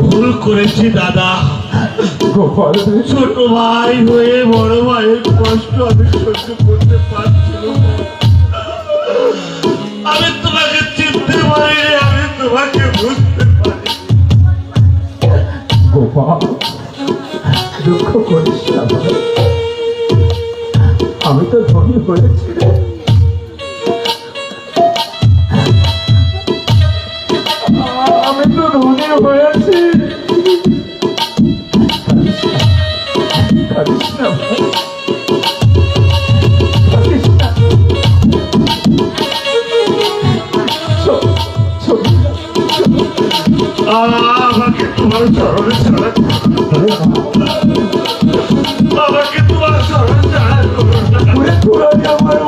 ভুল করেছি দাদা। ছোট ভাই হয়ে বড় ভাইয়ের কষ্ট আমি সহ্য করতে পারছিল না। আমি তোমাকে চিনতে পারি, আমি তোমাকে বুঝতে পারি। গোপাল, দুঃখ করিস না ভাই, আমি তো ধনী হয়েছি রে। আমি তো ধনী হয়েছি। কাঁদিস না ভাই, কাঁদিস না। আমাকে তোমার চরণে ছাড়া, আমাকে তোমার চরণ ছাড়া করো না। আমার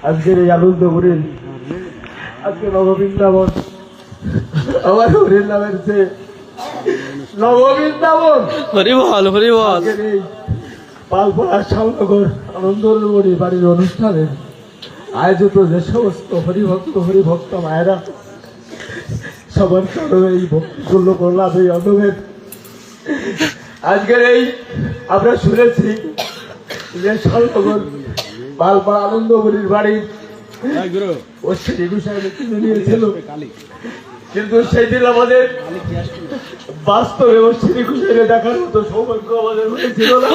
আজকের এই আনন্দ করেন, আজকে নববৃন্দাবন আমার হরির নামের যে নববৃন্দাবন, হরিবল হরিবল। আজকের এই পালপাড়া শ্যামনগর আনন্দমণি বাড়ির অনুষ্ঠানে আয়োজিত যে সমস্ত হরিভক্ত মায়েরা সবার চরণে এই ভক্তিপূর্ণ করলাম এই অনবেদ। আজকের এই আমরা শুনেছি যে শ্যামনগর পালপাড়া আনন্দমণির বাড়ি অশ্বিনী বিষয়ে কিনে নিয়েছিল, কিন্তু সেই দিন আমাদের বাস্তবে অশ্বিনী ঘোষালে দেখার মতো সৌভাগ্য আমাদের হয়েছিল না।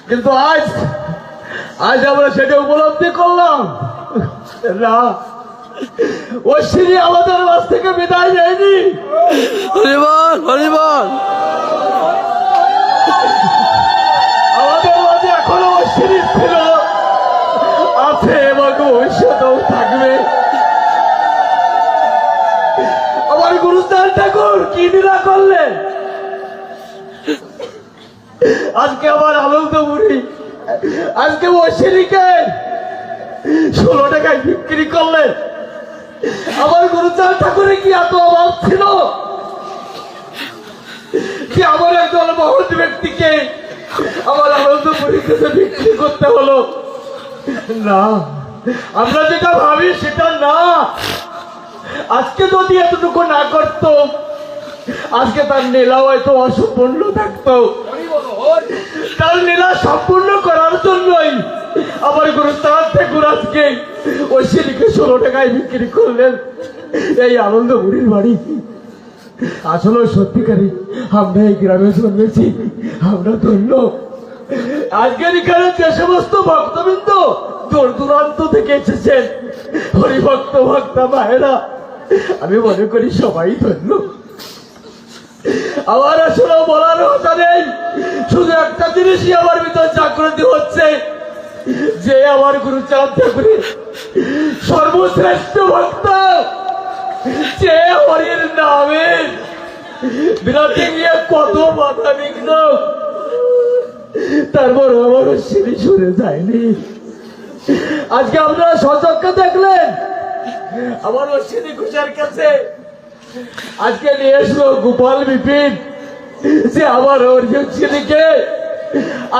কিন্তু আজ আমরা সেটা উপলব্ধি করলাম না, অশ্বিনী আমাদের মাঝ থেকে বিদায় নেয়নি। হরিবল হরিবল। আমাদের মাঝে এখনো অশ্বিনী ছিল, আছে এবং ভবিষ্যতেও থাকবে। আমার গুরুস্থান ঠাকুর কি লীলা করলেন, আজকে আমার আনন্দ বুড়ি আজকে অশ্বিনীকে 16 টাকায় বিক্রি করলেন। আমার গুরুস্থান ঠাকুরের কি এত অভাব ছিল যে আমার একজন মহৎ ব্যক্তিকে আমার আনন্দ পরিস্থিতি বিক্রি করতে হলো? না, আমরা যেটা ভাবি সেটা না। আজকে যদি এতটুকু না করত, আজকে তার লীলা হয়তো অসম্পূর্ণ থাকতো। তার লীলা সম্পূর্ণ করার জন্যই আমার গুরুস্থান ঠাকুর আজকে অশ্বিনীকে 16 টাকায় বিক্রি করলেন এই আনন্দ বুড়ির বাড়ি। আসলে সত্যিকারই আমরা এই গ্রামে জন্মেছি, আমরা ধন্য। আজকের এখানে যে সমস্ত ভক্তবৃন্দ দূর দূরান্ত থেকে এসেছেন হরিভক্ত ভক্তা মায়েরা, আমি মনে করি সবাই ধন্য। আমার আসলে বলার কথা নেই, শুধু একটা জিনিসই আমার ভিতর জাগ্রত হচ্ছে যে আমার গুরুচাঁদ ঠাকুরের সর্বশ্রেষ্ঠ ভক্ত, যে হরির নামে বিরাটে গিয়ে কত বাধা বিঘ্ন, তারপর আমার অশ্বিনী সরে যায়নি। আজকে আপনারা সচক্ষে দেখলেন আমার অশ্বিনী ঘোষের কাছে আজকে নিয়ে এসলো গোপাল বিপিন, যে আমার অশ্বিনীকে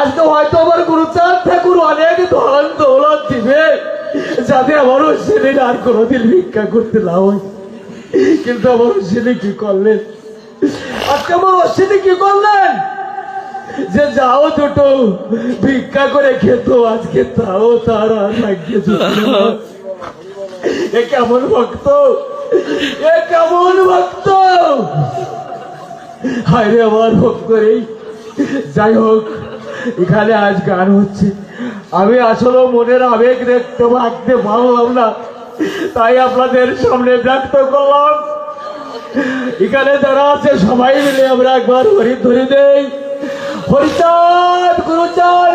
আজকে হয়তো আমার গুরুচাঁদ ঠাকুর অনেক ধন দৌলত দিবে যাতে আমার অশ্বিনী আর কোনোদিন ভিক্ষা করতে না হয়। কিন্তু আমার অশ্বিনী কি করলেন, আজকে আমার অশ্বিনী কি করলেন, যে যাও দুটো ভিক্ষা করে খেত, আজকে তাও তার আর লাগিয়ে এ কেমন ভক্ত, এ কেমন ভক্ত, হায় রে আমার ভক্ত রে। যাই হোক, এখানে আজ গান হচ্ছে, আমি আসলে মনের আবেগ দেখতে পারলাম না, তাই আপনাদের সামনে ব্যক্ত করলাম। এখানে যারা আছে সবাই মিলে আমরা একবার হরি ধরে দেই। হরিচাঁদ গুরুচাঁদ